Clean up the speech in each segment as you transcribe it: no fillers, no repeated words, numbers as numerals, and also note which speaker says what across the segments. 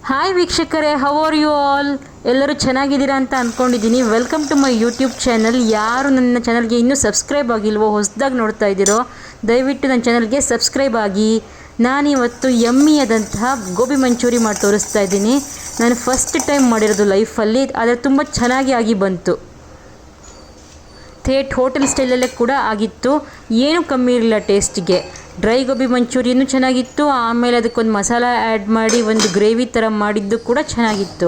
Speaker 1: Hi ವೀಕ್ಷಕರೇ, how are you all? ಎಲ್ಲರೂ ಚೆನ್ನಾಗಿದ್ದೀರಾ ಅಂತ ಅಂದ್ಕೊಂಡಿದ್ದೀನಿ. Welcome to my YouTube channel. ಯಾರು ನನ್ನ ಚಾನಲ್ಗೆ ಇನ್ನೂ ಸಬ್ಸ್ಕ್ರೈಬ್ ಆಗಿಲ್ವೋ, ಹೊಸದಾಗಿ ನೋಡ್ತಾ ಇದ್ದೀರೋ, ದಯವಿಟ್ಟು ನನ್ನ ಚಾನಲ್ಗೆ ಸಬ್ಸ್ಕ್ರೈಬ್ ಆಗಿ. ನಾನಿವತ್ತು ಯಮ್ಮಿಯಾದಂತಹ ಗೋಬಿ ಮಂಚೂರಿ ಮಾಡಿ ತೋರಿಸ್ತಾ ಇದ್ದೀನಿ. ನಾನು ಫಸ್ಟ್ ಟೈಮ್ ಮಾಡಿರೋದು ಲೈಫಲ್ಲಿ, ಆದರೆ ತುಂಬ ಚೆನ್ನಾಗಿ ಆಗಿ ಬಂತು. ಥೇಟ್ ಹೋಟೆಲ್ ಸ್ಟೈಲಲ್ಲೇ ಕೂಡ ಆಗಿತ್ತು, ಏನೂ ಕಮ್ಮಿ ಇರಲಿಲ್ಲ ಟೇಸ್ಟಿಗೆ. ಡ್ರೈ ಗೋಬಿ ಮಂಚೂರಿಯೂ ಚೆನ್ನಾಗಿತ್ತು, ಆಮೇಲೆ ಅದಕ್ಕೊಂದು ಮಸಾಲ ಆ್ಯಡ್ ಮಾಡಿ ಒಂದು ಗ್ರೇವಿ ಥರ ಮಾಡಿದ್ದು ಕೂಡ ಚೆನ್ನಾಗಿತ್ತು.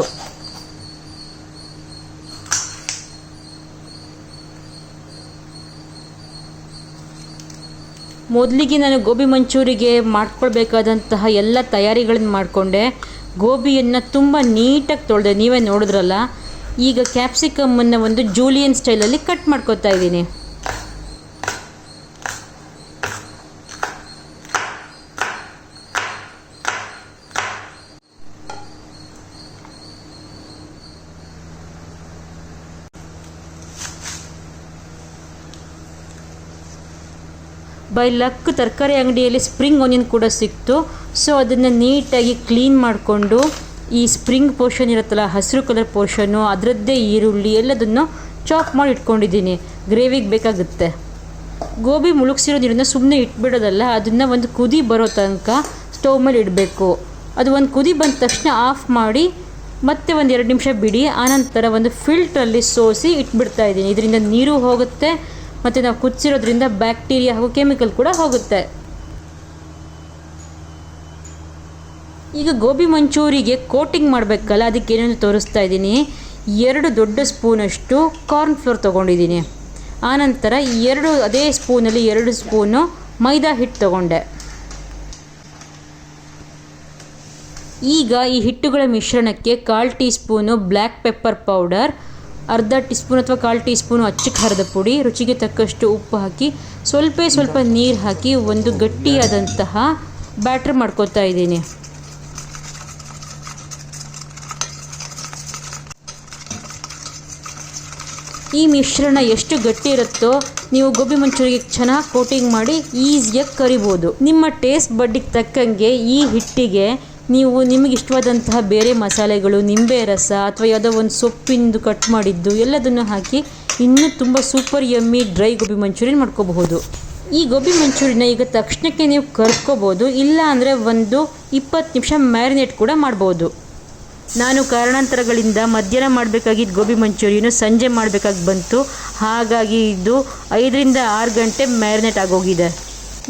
Speaker 1: ಮೊದಲಿಗೆ ನಾನು ಗೋಬಿ ಮಂಚೂರಿಗೆ ಮಾಡ್ಕೊಳ್ಬೇಕಾದಂತಹ ಎಲ್ಲ ತಯಾರಿಗಳನ್ನು ಮಾಡಿಕೊಂಡೆ. ಗೋಬಿಯನ್ನು ತುಂಬ ನೀಟಾಗಿ ತೊಳೆದೆ, ನೀವೇ ನೋಡಿದ್ರಲ್ಲ. ಈಗ ಕ್ಯಾಪ್ಸಿಕಮ್ಮನ್ನು ಒಂದು ಜೂಲಿಯನ್ ಸ್ಟೈಲಲ್ಲಿ ಕಟ್ ಮಾಡ್ಕೊತಾ ಇದ್ದೀನಿ. ಬೈ ಲಕ್ ತರಕಾರಿ ಅಂಗಡಿಯಲ್ಲಿ ಸ್ಪ್ರಿಂಗ್ ಆನಿಯನ್ ಕೂಡ ಸಿಕ್ತು. ಸೊ ಅದನ್ನು ನೀಟಾಗಿ ಕ್ಲೀನ್ ಮಾಡಿಕೊಂಡು, ಈ ಸ್ಪ್ರಿಂಗ್ ಪೋರ್ಷನ್ ಇರುತ್ತಲ್ಲ, ಹಸಿರು ಕಲರ್ ಪೋರ್ಷನ್ನು, ಅದರದ್ದೇ ಈರುಳ್ಳಿ ಎಲ್ಲದನ್ನು ಚಾಪ್ ಮಾಡಿ ಇಟ್ಕೊಂಡಿದ್ದೀನಿ. ಗ್ರೇವಿಗೆ ಬೇಕಾಗುತ್ತೆ. ಗೋಬಿ ಮುಳುಗಿಸಿರೋ ನೀರನ್ನು ಸುಮ್ಮನೆ ಇಟ್ಬಿಡೋದಲ್ಲ, ಅದನ್ನು ಒಂದು ಕುದಿ ಬರೋ ತನಕ ಸ್ಟವ್ ಮೇಲೆ ಇಡಬೇಕು. ಅದು ಒಂದು ಕುದಿ ಬಂದ ತಕ್ಷಣ ಆಫ್ ಮಾಡಿ ಮತ್ತೆ ಒಂದು 2 ನಿಮಿಷ ಬಿಡಿ. ಆನಂತರ ಒಂದು ಫಿಲ್ಟ್ರಲ್ಲಿ ಸೋಸಿ ಇಟ್ಬಿಡ್ತಾ ಇದ್ದೀನಿ. ಇದರಿಂದ ನೀರು ಹೋಗುತ್ತೆ ಮತ್ತು ನಾವು ಕುದಿಸಿರೋದ್ರಿಂದ ಬ್ಯಾಕ್ಟೀರಿಯಾ ಹಾಗೂ ಕೆಮಿಕಲ್ ಕೂಡ ಹೋಗುತ್ತೆ. ಈಗ ಗೋಬಿ ಮಂಚೂರಿಗೆ ಕೋಟಿಂಗ್ ಮಾಡಬೇಕಲ್ಲ, ಅದಕ್ಕೆ ಏನೇನು ತೋರಿಸ್ತಾ ಇದ್ದೀನಿ. 2 ದೊಡ್ಡ ಸ್ಪೂನಷ್ಟು ಕಾರ್ನ್ ಫ್ಲೋರ್ ತೊಗೊಂಡಿದ್ದೀನಿ. ಆನಂತರ ಅದೇ ಸ್ಪೂನಲ್ಲಿ 2 ಸ್ಪೂನು ಮೈದಾ ಹಿಟ್ಟು ತೊಗೊಂಡೆ. ಈಗ ಈ ಹಿಟ್ಟುಗಳ ಮಿಶ್ರಣಕ್ಕೆ 1/4 tea spoon black pepper powder, ಅರ್ಧ ಟೀ ಸ್ಪೂನ್ ಅಥವಾ 1/4 ಟೀ ಸ್ಪೂನು ಅಚ್ಚ ಖಾರದ ಪುಡಿ, ರುಚಿಗೆ ತಕ್ಕಷ್ಟು ಉಪ್ಪು ಹಾಕಿ ಸ್ವಲ್ಪ ನೀರು ಹಾಕಿ ಒಂದು ಗಟ್ಟಿಯಾದಂತಹ ಬ್ಯಾಟರ್ ಮಾಡ್ಕೊತಾ ಇದ್ದೀನಿ. ಈ ಮಿಶ್ರಣ ಎಷ್ಟು ಗಟ್ಟಿ ಇರುತ್ತೋ ನೀವು ಗೋಬಿ ಮಂಚೂರಿಗೆ ಚೆನ್ನಾಗಿ ಕೋಟಿಂಗ್ ಮಾಡಿ ಈಸಿಯಾಗಿ ಕರಿಬೋದು. ನಿಮ್ಮ ಟೇಸ್ಟ್ ಬಡ್ಡಿಗೆ ತಕ್ಕಂಗೆ ಈ ಹಿಟ್ಟಿಗೆ ನೀವು ನಿಮಗೆ ಇಷ್ಟವಾದಂತಹ ಬೇರೆ ಮಸಾಲೆಗಳು, ನಿಂಬೆ ರಸ ಅಥವಾ ಯಾವುದೋ ಒಂದು ಸೊಪ್ಪಿಂದು ಕಟ್ ಮಾಡಿದ್ದು ಎಲ್ಲದನ್ನು ಹಾಕಿ ಇನ್ನೂ ತುಂಬ super yummy dry gobi manchurian ಮಾಡ್ಕೋಬಹುದು. ಈ ಗೋಬಿ ಮಂಚೂರಿನ ಈಗ ತಕ್ಷಣಕ್ಕೆ ನೀವು ಕರ್ಕೋಬೋದು, ಇಲ್ಲ ಅಂದರೆ ಒಂದು 20 ನಿಮಿಷ ಮ್ಯಾರಿನೇಟ್ ಕೂಡ ಮಾಡ್ಬೋದು. ನಾನು ಕಾರಣಾಂತರಗಳಿಂದ ಮಧ್ಯಾಹ್ನ ಮಾಡಬೇಕಾಗಿದ್ದ ಗೋಬಿ ಮಂಚೂರಿಯನ್ನು ಸಂಜೆ ಮಾಡಬೇಕಾಗಿ ಬಂತು. ಹಾಗಾಗಿ ಇದು 5ರಿಂದ 6 ಗಂಟೆ ಮ್ಯಾರಿನೇಟ್ ಆಗೋಗಿದೆ.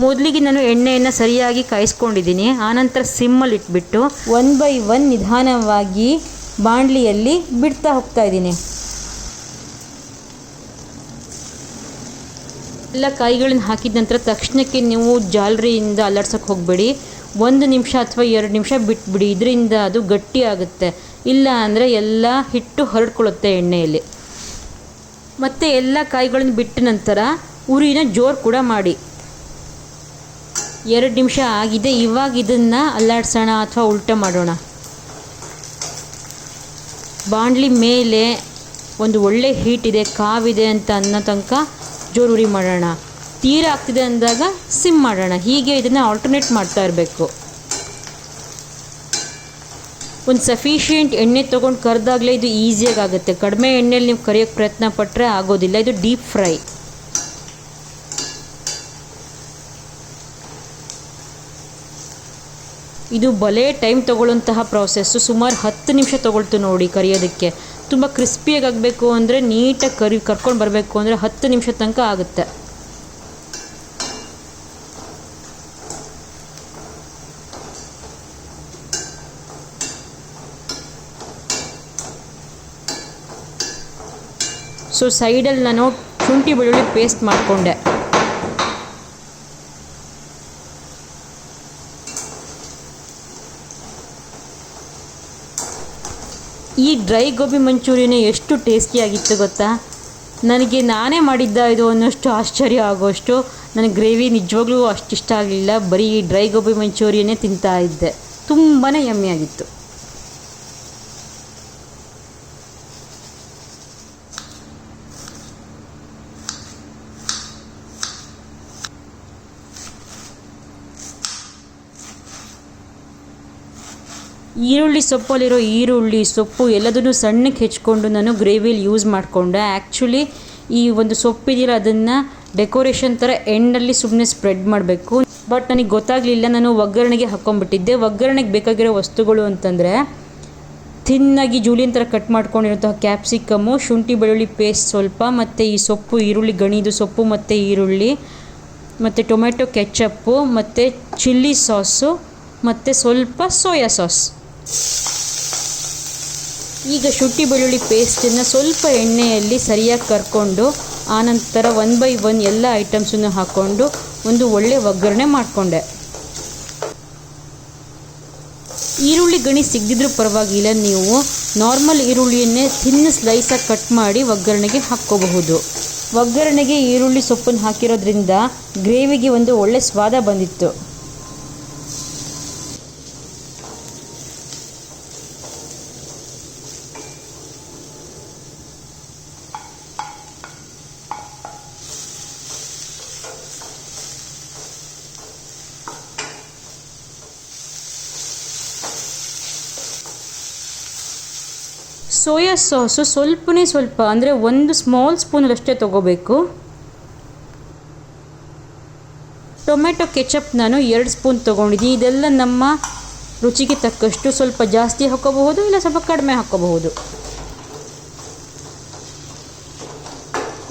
Speaker 1: ಮೊದಲಿಗೆ ನಾನು ಎಣ್ಣೆಯನ್ನು ಸರಿಯಾಗಿ ಕಾಯಿಸ್ಕೊಂಡಿದ್ದೀನಿ. ಆನಂತರ ಸಿಮ್ಮಲ್ಲಿ ಇಟ್ಬಿಟ್ಟು 1 ಬೈ 1 ನಿಧಾನವಾಗಿ ಬಾಣಲಿಯಲ್ಲಿ ಬಿಡ್ತಾ ಹೋಗ್ತಾ ಇದ್ದೀನಿ. ಎಲ್ಲ ಕಾಯಿಗಳನ್ನು ಹಾಕಿದ ನಂತರ ತಕ್ಷಣಕ್ಕೆ ನೀವು ಜಾಲರಿಯಿಂದ ಅಲ್ಲಾಡ್ಸೋಕ್ಕೆ ಹೋಗಬೇಡಿ. 1 ನಿಮಿಷ ಅಥವಾ 2 ನಿಮಿಷ ಬಿಟ್ಬಿಡಿ. ಇದರಿಂದ ಅದು ಗಟ್ಟಿ ಆಗುತ್ತೆ, ಇಲ್ಲ ಅಂದರೆ ಎಲ್ಲ ಹಿಟ್ಟು ಹರಡ್ಕೊಳ್ಳುತ್ತೆ ಎಣ್ಣೆಯಲ್ಲಿ. ಮತ್ತು ಎಲ್ಲ ಕಾಯಿಗಳನ್ನು ಬಿಟ್ಟ ನಂತರ ಉರಿನ ಜೋರು ಕೂಡ ಮಾಡಿ. 2 ನಿಮಿಷ ಆಗಿದೆ. ಇವಾಗ ಇದನ್ನು ಅಲ್ಲಾಡ್ಸೋಣ ಅಥವಾ ಉಲ್ಟ ಮಾಡೋಣ. ಬಾಣಲಿ ಮೇಲೆ ಒಂದು ಒಳ್ಳೆ ಹೀಟ್ ಇದೆ, ಕಾವಿದೆ ಅಂತ ಅನ್ನೋ ತನಕ ಜೋರು ಉರಿ ಮಾಡೋಣ. ತೀರ ಆಗ್ತಿದೆ ಅಂದಾಗ ಸಿಮ್ ಮಾಡೋಣ. ಹೀಗೆ ಇದನ್ನು ಆಲ್ಟರ್ನೇಟ್ ಮಾಡ್ತಾ ಇರಬೇಕು. ಒಂದು ಸಫಿಷಿಯೆಂಟ್ ಎಣ್ಣೆ ತೊಗೊಂಡು ಕರೆದಾಗಲೇ ಇದು ಈಸಿಯಾಗಿ ಆಗುತ್ತೆ. ಕಡಿಮೆ ಎಣ್ಣೆಯಲ್ಲಿ ನೀವು ಕರಿಯೋಕ್ಕೆ ಪ್ರಯತ್ನ ಪಟ್ಟರೆ ಆಗೋದಿಲ್ಲ. ಇದು ಡೀಪ್ ಫ್ರೈ. ಇದು ಭಲೇ ಟೈಮ್ ತೊಗೊಳ್ಳುವಂತಹ ಪ್ರಾಸೆಸ್ಸು. ಸುಮಾರು 10 ನಿಮಿಷ ತೊಗೊಳ್ತು ನೋಡಿ ಕರಿಯೋದಕ್ಕೆ. ತುಂಬ ಕ್ರಿಸ್ಪಿಯಾಗಿ ಆಗಬೇಕು ಅಂದರೆ, ನೀಟಾಗಿ ಕರ್ಕೊಂಡು ಬರಬೇಕು ಅಂದರೆ 10 ನಿಮಿಷ ತನಕ ಆಗುತ್ತೆ. ಸೊ ಸೈಡಲ್ಲಿ ನಾನು ಶುಂಠಿ ಬೆಳ್ಳುಳ್ಳಿ ಪೇಸ್ಟ್ ಮಾಡಿಕೊಂಡೆ. ಈ ಡ್ರೈ ಗೋಬಿ ಮಂಚೂರಿಯನ್ ಎಷ್ಟು ಟೇಸ್ಟಿಯಾಗಿತ್ತು ಗೊತ್ತಾ? ನಾನೇ ಮಾಡಿದ್ದ ಇದು ಅನ್ನೋಷ್ಟು ಆಶ್ಚರ್ಯ ಆಗೋಷ್ಟು. ನನಗೆ ಗ್ರೇವಿ ನಿಜವಾಗ್ಲೂ ಅಷ್ಟು ಇಷ್ಟ ಆಗಲಿಲ್ಲ. ಬರೀ ಡ್ರೈ ಗೋಬಿ ಮಂಚೂರಿಯನ್ನೇ ತಿಂತಾ ಇದ್ದೆ. ತುಂಬಾ ಯಮ್ಮಿಯಾಗಿತ್ತು. ಈರುಳ್ಳಿ ಸೊಪ್ಪಲ್ಲಿರೋ ಈರುಳ್ಳಿ ಸೊಪ್ಪು ಎಲ್ಲದನ್ನು ಸಣ್ಣಕ್ಕೆ ಹೆಚ್ಕೊಂಡು ನಾನು ಗ್ರೇವಿಲಿ ಯೂಸ್ ಮಾಡಿಕೊಂಡೆ. ಆ್ಯಕ್ಚುಲಿ ಈ ಒಂದು ಸೊಪ್ಪಿದೆಯಲ್ಲ ಅದನ್ನು ಡೆಕೋರೇಷನ್ ಥರ ಎಂಡಲ್ಲಿ ಸುಮ್ಮನೆ ಸ್ಪ್ರೆಡ್ ಮಾಡಬೇಕು. ಬಟ್ ನನಗೆ ಗೊತ್ತಾಗಲಿಲ್ಲ, ನಾನು ಒಗ್ಗರಣೆಗೆ ಹಾಕ್ಕೊಂಡ್ಬಿಟ್ಟಿದ್ದೆ. ಒಗ್ಗರಣೆಗೆ ಬೇಕಾಗಿರೋ ವಸ್ತುಗಳು ಅಂತಂದರೆ ಥಿನ್ನಾಗಿ ಜೂಲಿಯನ್ ಥರ ಕಟ್ ಮಾಡ್ಕೊಂಡಿರೋಂತಹ ಕ್ಯಾಪ್ಸಿಕಮ್ಮು, ಶುಂಠಿ ಬೆಳ್ಳುಳ್ಳಿ ಪೇಸ್ಟ್ ಸ್ವಲ್ಪ, ಮತ್ತು ಈ ಸೊಪ್ಪು ಈರುಳ್ಳಿ ಗಣಿದು ಸೊಪ್ಪು ಮತ್ತು ಈರುಳ್ಳಿ, ಮತ್ತು ಟೊಮೆಟೊ ಕೆಚಪ್ಪು, ಮತ್ತು ಚಿಲ್ಲಿ ಸಾಸು, ಮತ್ತು ಸ್ವಲ್ಪ ಸೋಯಾ ಸಾಸ್. ಈಗ ಶುಂಠಿ ಬೆಳ್ಳುಳ್ಳಿ ಪೇಸ್ಟನ್ನು ಸ್ವಲ್ಪ ಎಣ್ಣೆಯಲ್ಲಿ ಸರಿಯಾಗಿ ಕರ್ಕೊಂಡು ಆನಂತರ 1 by 1 ಎಲ್ಲ ಐಟಮ್ಸನ್ನು ಹಾಕ್ಕೊಂಡು ಒಂದು ಒಳ್ಳೆ ಒಗ್ಗರಣೆ ಮಾಡಿಕೊಂಡೆ. ಈರುಳ್ಳಿ ಗಣಿ ಸಿಗದಿದ್ರೂ ಪರವಾಗಿಲ್ಲ, ನೀವು ನಾರ್ಮಲ್ ಈರುಳ್ಳಿಯನ್ನೇ ತಿನ್ನ ಸ್ಲೈಸಾಗಿ ಕಟ್ ಮಾಡಿ ಒಗ್ಗರಣೆಗೆ ಹಾಕ್ಕೋಬಹುದು. ಒಗ್ಗರಣೆಗೆ ಈರುಳ್ಳಿ ಸೊಪ್ಪನ್ನು ಹಾಕಿರೋದ್ರಿಂದ ಗ್ರೇವಿಗೆ ಒಂದು ಒಳ್ಳೆ ಸ್ವಾದ ಬಂದಿತ್ತು. ಸೋಯಾ ಸಾಸು ಸ್ವಲ್ಪ ಅಂದರೆ 1 ಸ್ಮಾಲ್ ಸ್ಪೂನಲ್ಲಷ್ಟೇ ತೊಗೋಬೇಕು. ಟೊಮೆಟೊ ಕೆಚಪ್ ನಾನು 2 ಸ್ಪೂನ್ ತೊಗೊಂಡಿದ್ದೀನಿ. ಇದೆಲ್ಲ ನಮ್ಮ ರುಚಿಗೆ ತಕ್ಕಷ್ಟು, ಸ್ವಲ್ಪ ಜಾಸ್ತಿ ಹಾಕ್ಕೋಬಹುದು ಇಲ್ಲ ಸ್ವಲ್ಪ ಕಡಿಮೆ ಹಾಕ್ಕೋಬಹುದು.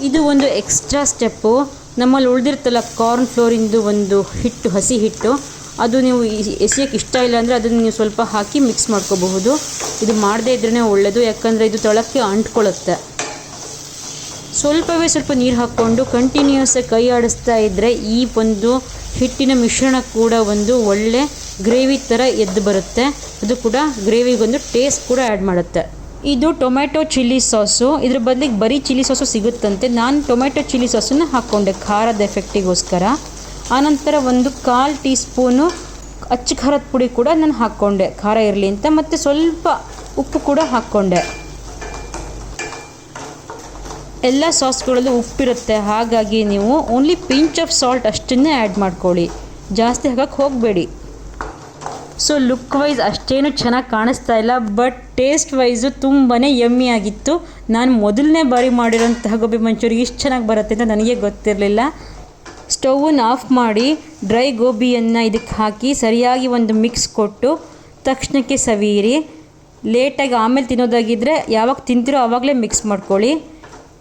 Speaker 1: ಇದು ಒಂದು ಎಕ್ಸ್ಟ್ರಾ ಸ್ಟೆಪ್ಪು. ನಮ್ಮಲ್ಲಿ ಉಳಿದಿರ್ತಲ್ಲ ಕಾರ್ನ್ ಫ್ಲೋರಿಂದು ಒಂದು ಹಿಟ್ಟು, ಹಸಿ ಹಿಟ್ಟು, ಅದು ನೀವು ಎಸೆಯೋಕ್ಕೆ ಇಷ್ಟ ಇಲ್ಲ ಅಂದರೆ ಅದನ್ನು ನೀವು ಸ್ವಲ್ಪ ಹಾಕಿ ಮಿಕ್ಸ್ ಮಾಡ್ಕೋಬಹುದು. ಇದು ಮಾಡದೇ ಇದ್ರೇ ಒಳ್ಳೆಯದು, ಯಾಕಂದರೆ ಇದು ತಳಕ್ಕೆ ಅಂಟ್ಕೊಳ್ಳುತ್ತೆ. ಸ್ವಲ್ಪ ನೀರು ಹಾಕ್ಕೊಂಡು ಕಂಟಿನ್ಯೂಸಾಗಿ ಕೈ ಆಡಿಸ್ತಾ ಇದ್ದರೆ ಈ ಒಂದು ಹಿಟ್ಟಿನ ಮಿಶ್ರಣ ಕೂಡ ಒಂದು ಒಳ್ಳೆ ಗ್ರೇವಿ ಥರ ಎದ್ದು ಬರುತ್ತೆ. ಅದು ಕೂಡ ಗ್ರೇವಿಗೊಂದು ಟೇಸ್ಟ್ ಕೂಡ ಆ್ಯಡ್ ಮಾಡುತ್ತೆ. ಇದು ಟೊಮೆಟೊ ಚಿಲ್ಲಿ ಸಾಸು. ಇದ್ರ ಬದಲಿಗೆ ಬರೀ ಚಿಲ್ಲಿ ಸಾಸು ಸಿಗುತ್ತಂತೆ. ನಾನು ಟೊಮೆಟೊ ಚಿಲ್ಲಿ ಸಾಸನ್ನು ಹಾಕ್ಕೊಂಡೆ ಖಾರದ ಎಫೆಕ್ಟಿಗೋಸ್ಕರ. ಆನಂತರ 1/4 ಟೀ ಸ್ಪೂನು ಅಚ್ಚ ಖಾರದ ಪುಡಿ ಕೂಡ ನಾನು ಹಾಕ್ಕೊಂಡೆ, ಖಾರ ಇರಲಿ ಅಂತ. ಮತ್ತು ಸ್ವಲ್ಪ ಉಪ್ಪು ಕೂಡ ಹಾಕ್ಕೊಂಡೆ. ಎಲ್ಲ ಸಾಸ್ಗಳಲ್ಲೂ ಉಪ್ಪಿರುತ್ತೆ, ಹಾಗಾಗಿ ನೀವು ಓನ್ಲಿ ಪಿಂಚ್ ಆಫ್ ಸಾಲ್ಟ್ ಅಷ್ಟನ್ನೇ ಆ್ಯಡ್ ಮಾಡ್ಕೊಳ್ಳಿ, ಜಾಸ್ತಿ ಹಾಕಕ್ಕೆ ಹೋಗಬೇಡಿ. ಸೊ ಲುಕ್ ವೈಸ್ ಅಷ್ಟೇನು ಚೆನ್ನಾಗಿ ಕಾಣಿಸ್ತಾ ಇಲ್ಲ, ಬಟ್ ಟೇಸ್ಟ್ ವೈಸು ತುಂಬಾ ಯಮ್ಮಿ ಆಗಿತ್ತು. ನಾನು ಮೊದಲನೇ ಬಾರಿ ಮಾಡಿರೋಂತಹ ಗೋಬಿ ಮಂಚೂರಿ ಇಷ್ಟು ಚೆನ್ನಾಗಿ ಬರುತ್ತೆ ಅಂತ ನನಗೆ ಗೊತ್ತಿರಲಿಲ್ಲ. ಸ್ಟವನ್ನು ಆಫ್ ಮಾಡಿ ಡ್ರೈ ಗೋಬಿಯನ್ನು ಇದಕ್ಕೆ ಹಾಕಿ ಸರಿಯಾಗಿ ಒಂದು ಮಿಕ್ಸ್ ಕೊಟ್ಟು ತಕ್ಷಣಕ್ಕೆ ಸವಿಯಿರಿ. ಲೇಟಾಗಿ ಆಮೇಲೆ ತಿನ್ನೋದಾಗಿದ್ದರೆ ಯಾವಾಗ ತಿಂತಿರೋ ಆವಾಗಲೇ ಮಿಕ್ಸ್ ಮಾಡ್ಕೊಳ್ಳಿ.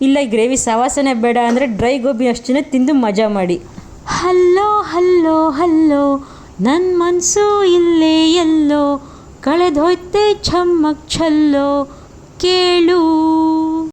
Speaker 1: ಇಲ್ಲ ಈ ಗ್ರೇವಿ ಸವಾಸನೆ ಬೇಡ ಅಂದರೆ ಡ್ರೈ ಗೋಬಿ ಅಷ್ಟೇ ತಿಂದು ಮಜಾ ಮಾಡಿ. ಹಲ್ಲೋ ಹಲ್ಲೋ ಹಲ್ಲೋ ನನ್ನ ಮನಸ್ಸು ಇಲ್ಲೇ ಎಲ್ಲೋ ಕಳೆದೋಯ್ತೆ ಛಮ್ಮಕ್ ಛಲ್ಲೋ ಕೇಳಿ